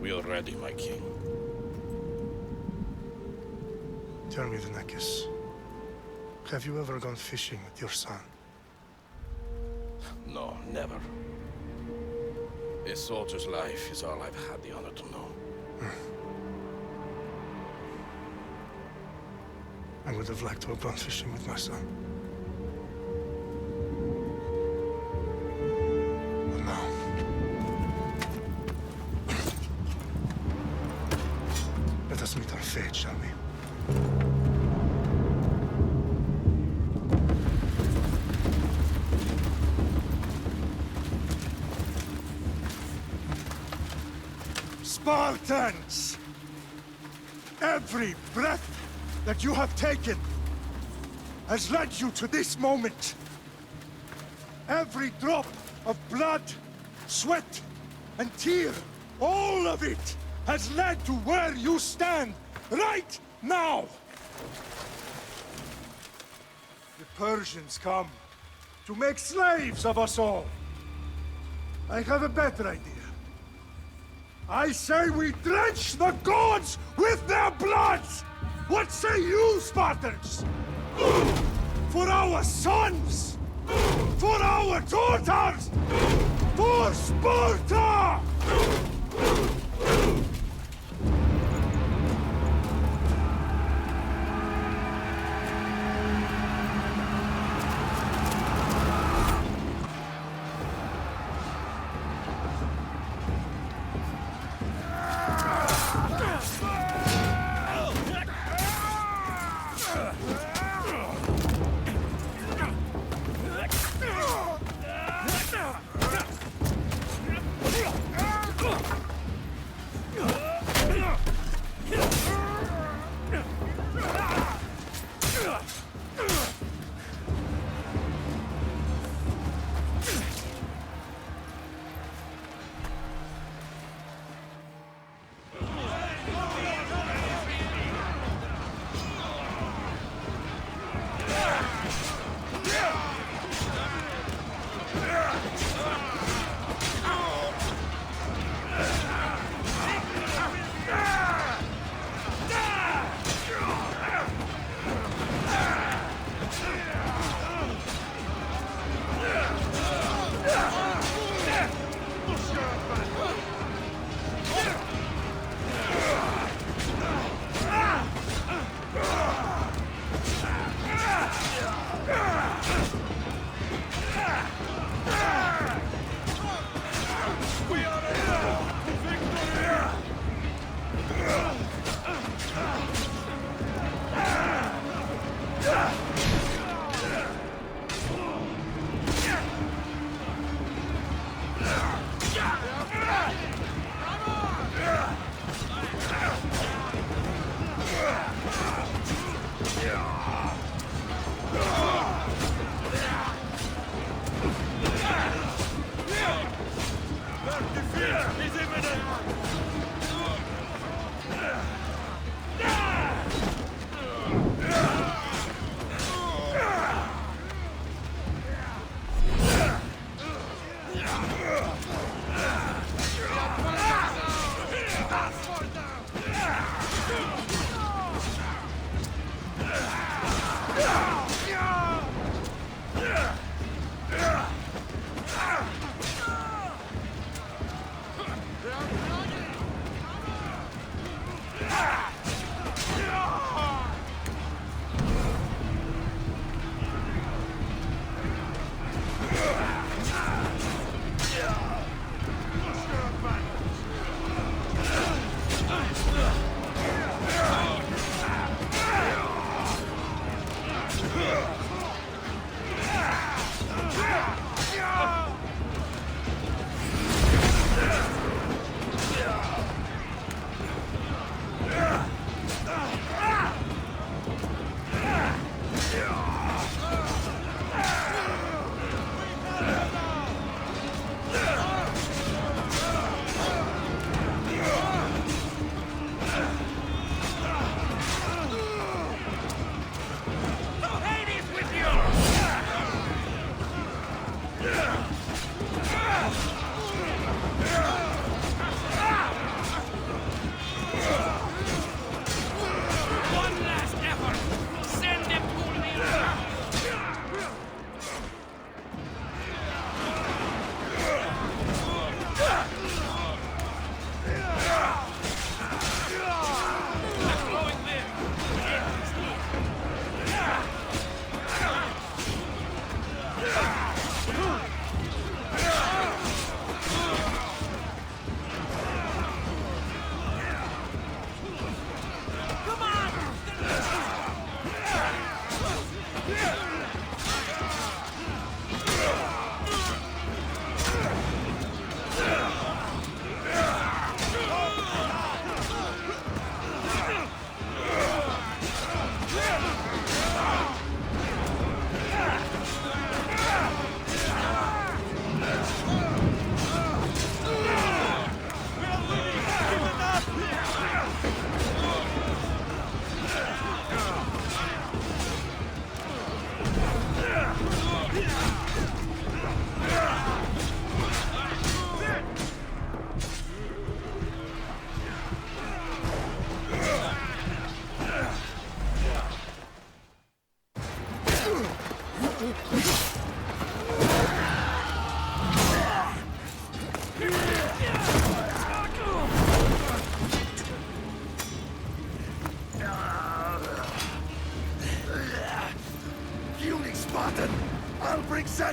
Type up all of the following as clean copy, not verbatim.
We are ready, my king. Tell me, the Nekis. Have you ever gone fishing with your son? No, never. A soldier's life is all I've had the honor to know. I would have liked to have gone fishing with my son. But now... Let us meet our fate, shall we? Spartans! Every breath that you have taken has led you to this moment. Every drop of blood, sweat, and tear, all of it has led to where you stand right now. The Persians come to make slaves of us all. I have a better idea. I say we drench the gods with their bloods! What say you, Spartans? For our sons! For our daughters! For Sparta!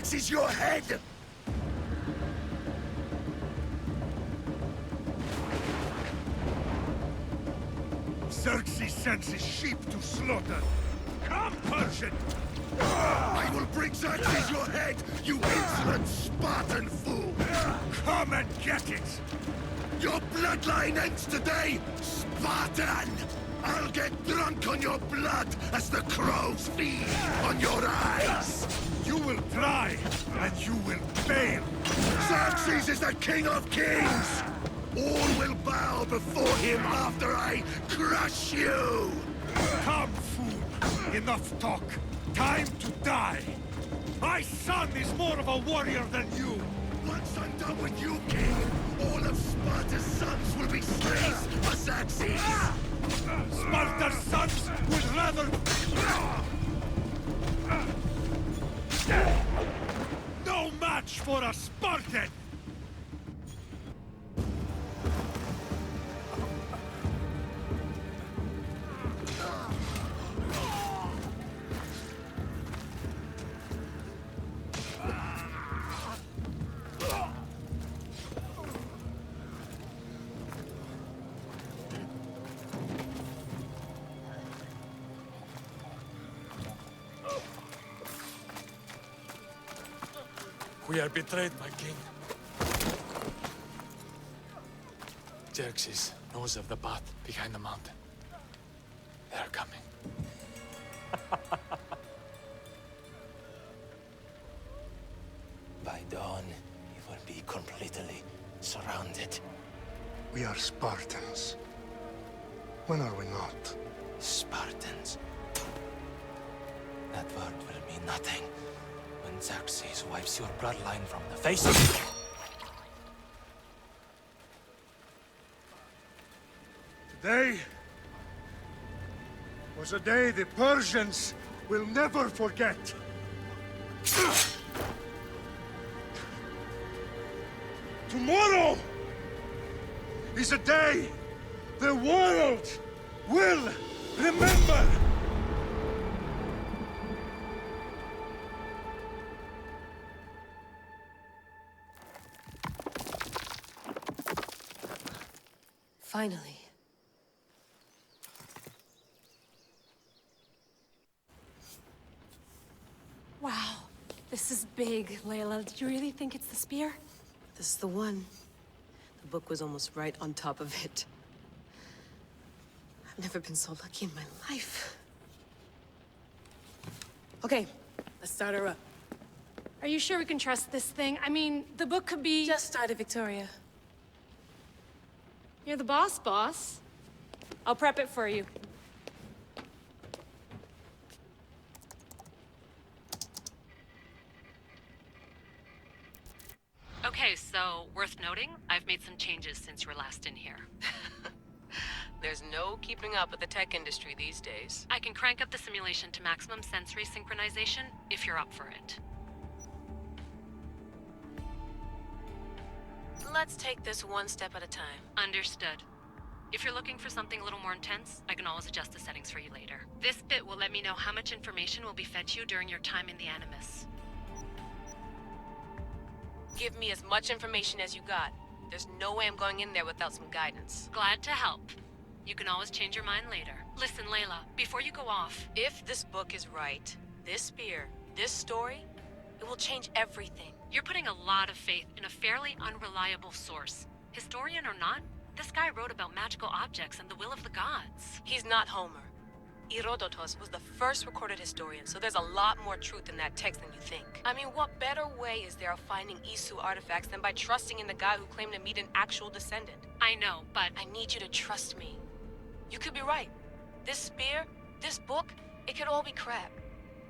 Xerxes your head! Xerxes sends his sheep to slaughter. Come, Persian! I will bring Xerxes your head, you insolent Spartan fool! Come and get it! Your bloodline ends today, Spartan! I'll get drunk on your blood as the crows feed on your eyes! You will try, and you will fail! Xerxes is the king of kings! All will bow before him after I crush you! Come, fool! Enough talk! Time to die! My son is more of a warrior than you! Once I'm done with you, king, all of Sparta's sons will be slaves for Xerxes! Sparta's sons would rather... No match for a Spartan! We are betrayed, my king. Xerxes knows of the path behind the mountain. They are coming. By dawn, we will be completely surrounded. We are Spartans. When are we not? Spartans. That word will mean nothing when Xerxes wipes your bloodline from the face of it. Today was a day the Persians will never forget. Tomorrow is a day the world will remember. Finally. Wow, this is big, Layla. Did you really think it's the spear? This is the one. The book was almost right on top of it. I've never been so lucky in my life. Okay, let's start her up. Are you sure we can trust this thing? I mean, the book could be... Just started, Victoria. You're the boss. I'll prep it for you. Okay, so worth noting, I've made some changes since you were last in here. There's no keeping up with the tech industry these days. I can crank up the simulation to maximum sensory synchronization if you're up for it. Let's take this one step at a time. Understood. If you're looking for something a little more intense, I can always adjust the settings for you later. This bit will let me know how much information will be fed to you during your time in the Animus. Give me as much information as you got. There's no way I'm going in there without some guidance. Glad to help. You can always change your mind later. Listen, Layla, before you go off... If this book is right, this spear, this story, it will change everything. You're putting a lot of faith in a fairly unreliable source. Historian or not, this guy wrote about magical objects and the will of the gods. He's not Homer. Herodotus was the first recorded historian, so there's a lot more truth in that text than you think. I mean, what better way is there of finding Isu artifacts than by trusting in the guy who claimed to meet an actual descendant? I know, but... I need you to trust me. You could be right. This spear, this book, it could all be crap.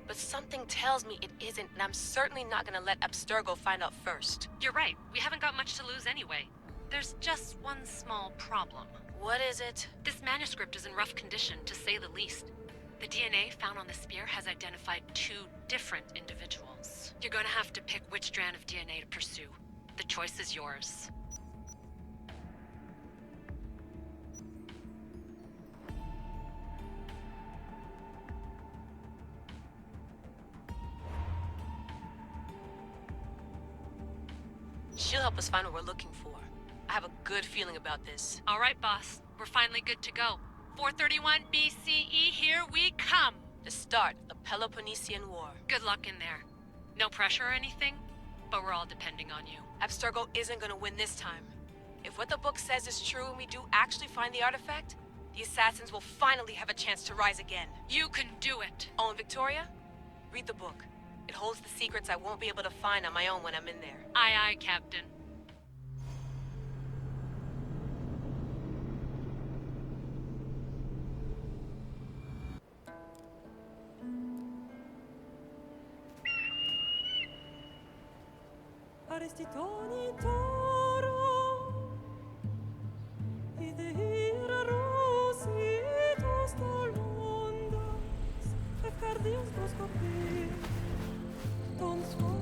But something tells me it isn't, and I'm certainly not gonna let Abstergo find out first. You're right. We haven't got much to lose anyway. There's just one small problem. What is it? This manuscript is in rough condition, to say the least. The DNA found on the spear has identified 2 different individuals. You're gonna have to pick which strand of DNA to pursue. The choice is yours. She'll help us find what we're looking for. I have a good feeling about this. All right, boss. We're finally good to go. 431 BCE, here we come! The start of the Peloponnesian War. Good luck in there. No pressure or anything, but we're all depending on you. Abstergo isn't gonna win this time. If what the book says is true and we do actually find the artifact, the assassins will finally have a chance to rise again. You can do it! Oh, and Victoria? Read the book. It holds the secrets I won't be able to find on my own when I'm in there. Aye, aye, Captain. Arrestitoni toro, idehira rositos tolondas, efcardios proscopir, ton son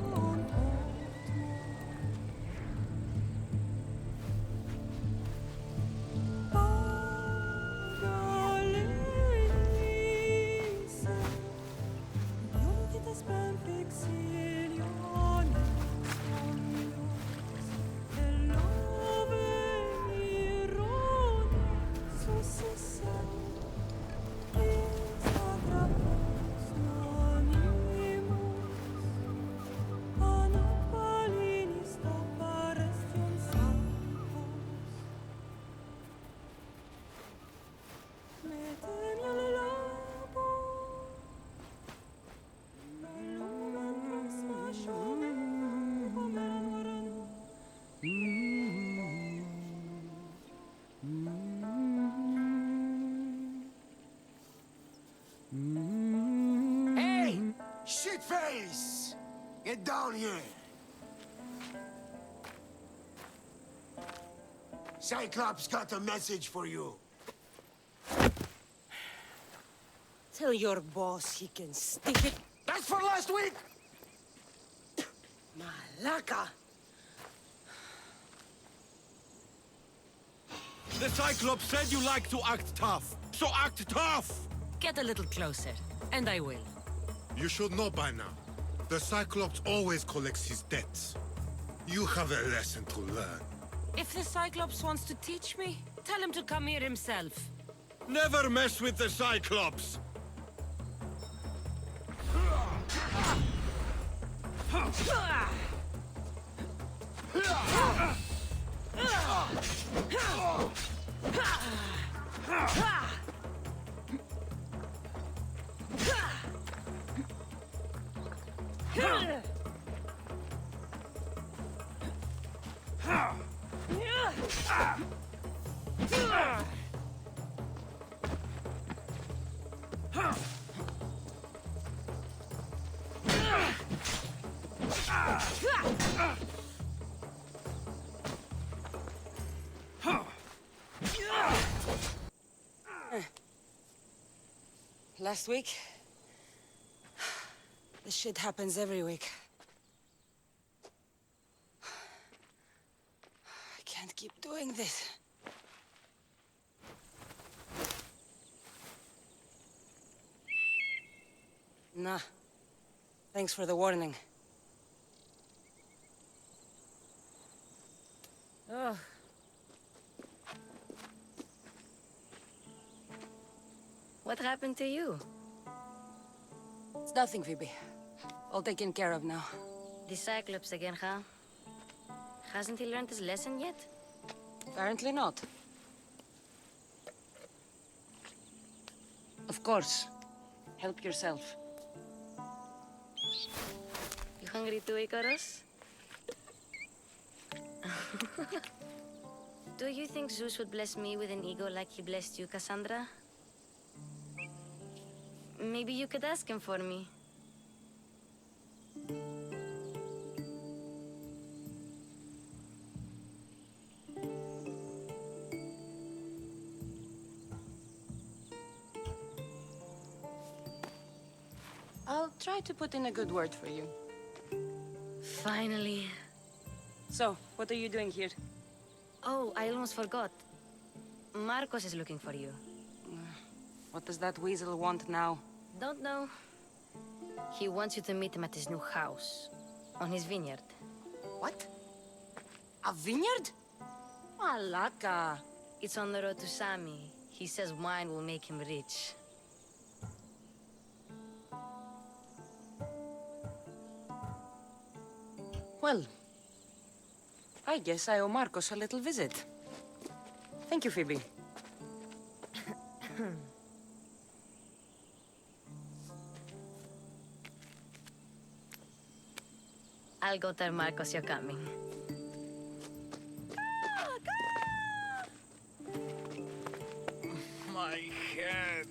Pagalenice, ionitas ben fixiliones, Hey! Shitface! Get down here! Cyclops got a message for you. Tell your boss he can stick it. That's for last week! Malaka! The Cyclops said you like to act tough, so act tough! Get a little closer, and I will. You should know by now. The Cyclops always collects his debts. You have a lesson to learn. If the Cyclops wants to teach me, tell him to come here himself. Never mess with the Cyclops! Last week? This shit happens every week. I can't keep doing this. Nah. Thanks for the warning. Ugh. What happened to you? It's nothing, Phoebe. All taken care of now. The Cyclops again, huh? Hasn't he learned his lesson yet? Apparently not. Of course. Help yourself. You hungry too, Icarus? Do you think Zeus would bless me with an ego like he blessed you, Cassandra? Maybe you could ask him for me. I'll try to put in a good word for you. Finally. So, what are you doing here? Oh, I almost forgot. Marcos is looking for you. What does that weasel want now? Don't know. He wants you to meet him at his new house. On his vineyard. What? A vineyard? Malaka. It's on the road to Sami. He says wine will make him rich. Well, I guess I owe Marcos a little visit. Thank you, Phoebe. I'll go tell Marcos you're coming. My head.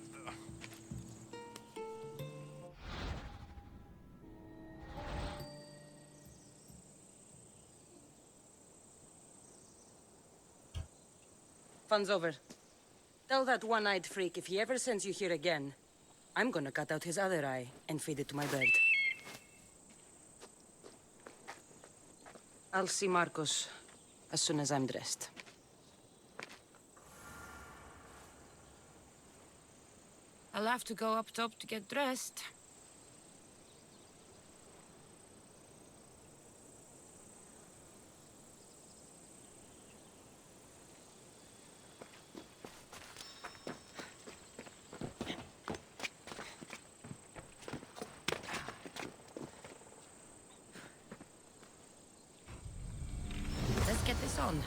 Fun's over. Tell that one-eyed freak if he ever sends you here again, I'm gonna cut out his other eye and feed it to my bird. I'll see Marcos as soon as I'm dressed. I'll have to go up top to get dressed. Let's get this on.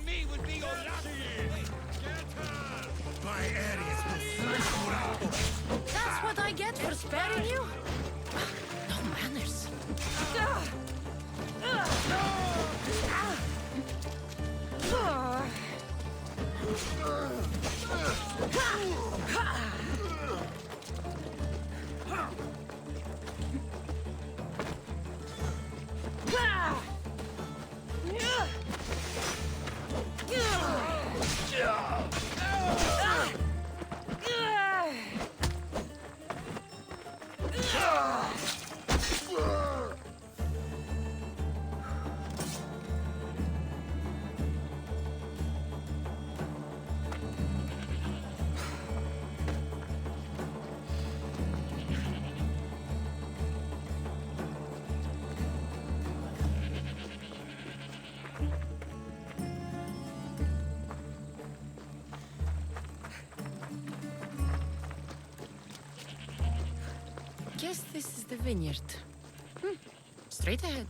Me would be your last. Get her! My Ares will flesh you out. That's what I get for sparing you? No manners. guess this is the vineyard. Straight ahead.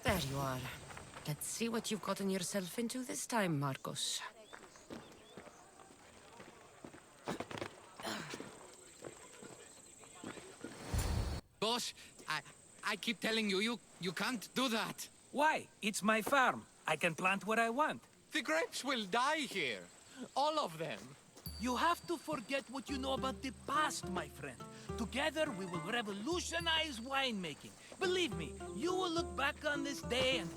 There you are. Let's see what you've gotten yourself into this time, Marcos. Boss, I keep telling you, you can't do that. Why? It's my farm. I can plant what I want. The grapes will die here. All of them. You have to forget what you know about the past, my friend. Together, we will revolutionize winemaking. Believe me, you will look back on this day and...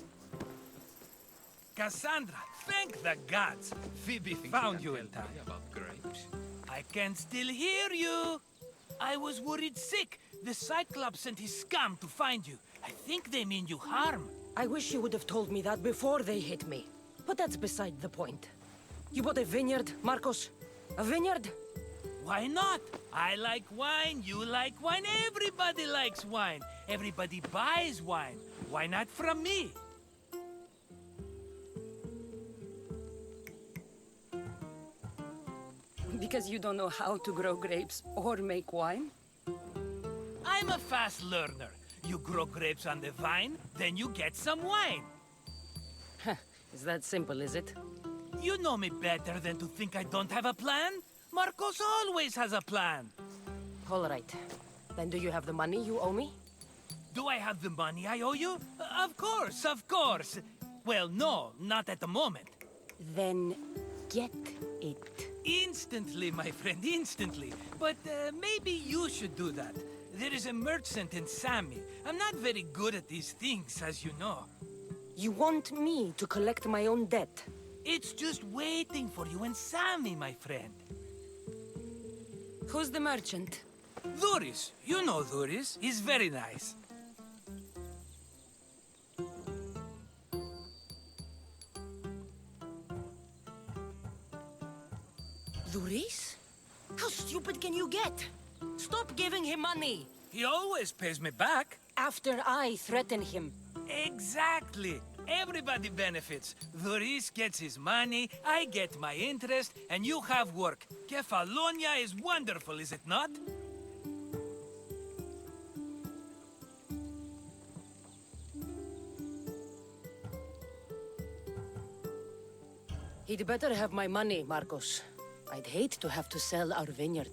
Cassandra, thank the gods. Phoebe found you in time. About grapes? I can still hear you. I was worried sick. The Cyclops sent his scum to find you. I think they mean you harm. I wish you would have told me that before they hit me. But that's beside the point. You bought a vineyard, Marcos? A vineyard? Why not? I like wine, you like wine, everybody likes wine. Everybody buys wine. Why not from me? Because you don't know how to grow grapes or make wine? I'm a fast learner. You grow grapes on the vine, then you get some wine. Is that simple, is it? You know me better than to think I don't have a plan. Marcos always has a plan. All right. Then do you have the money you owe me? Do I have the money I owe you? Of course, of course. Well, no, not at the moment. Then get it. Instantly, my friend, instantly. But maybe you should do that. There is a merchant in Sammy. I'm not very good at these things, as you know. You want me to collect my own debt? It's just waiting for you and Sammy, my friend. Who's the merchant? Duris. You know Duris. He's very nice. Duris? How stupid can you get? Stop giving him money! He always pays me back. After I threaten him. Exactly. Everybody benefits. Duris gets his money, I get my interest, and you have work. Kefalonia is wonderful, is it not? He'd better have my money, Marcos. I'd hate to have to sell our vineyard.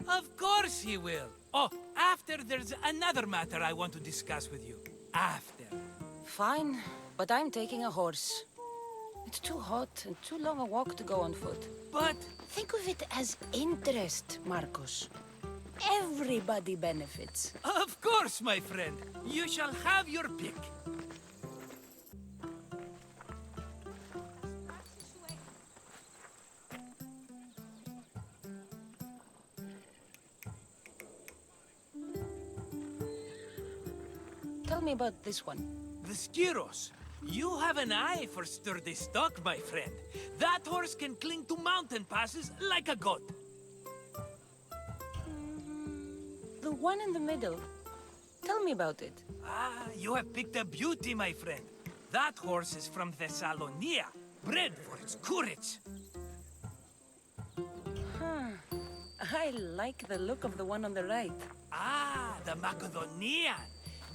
Of course he will. Oh, after there's another matter I want to discuss with you. After. Fine, but I'm taking a horse. It's too hot and too long a walk to go on foot. But... think of it as interest, Marcos. Everybody benefits. Of course, my friend. You shall have your pick. Tell me about this one. The Skiros. You have an eye for sturdy stock, my friend. That horse can cling to mountain passes like a goat. The one in the middle. Tell me about it. Ah, you have picked a beauty, my friend. That horse is from Thessalonia, bred for its courage. Huh. I like the look of the one on the right. Ah, the Macedonian.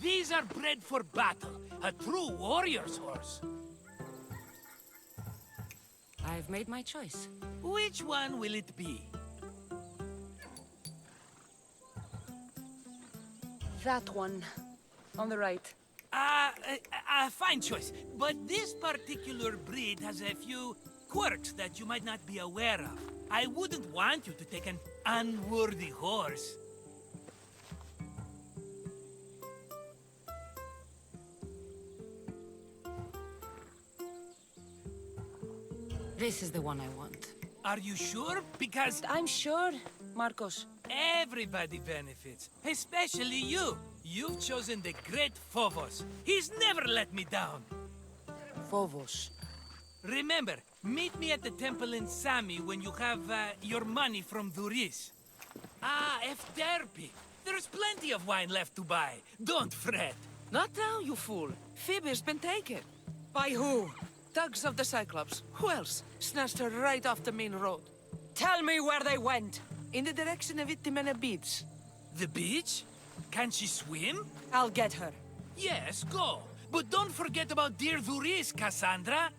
These are bred for battle, a true warrior's horse. I've made my choice. Which one will it be? That one. On the right. A fine choice. But this particular breed has a few quirks that you might not be aware of. I wouldn't want you to take an unworthy horse. This is the one I want. Are you sure? Because... I'm sure, Marcos. everybody benefits. Especially you. You've chosen the great Phobos. He's never let me down. Phobos. Remember, meet me at the temple in Sami when you have your money from Duris. Ah, Efterpi. There's plenty of wine left to buy. Don't fret. Not now, you fool. Phoebe's been taken. By who? Thugs of the Cyclops. Who else? Snatched her right off the main road. Tell me where they went. In the direction of Itimena Beach. The beach? Can she swim? I'll get her. Yes, go. But don't forget about dear Duris, Cassandra.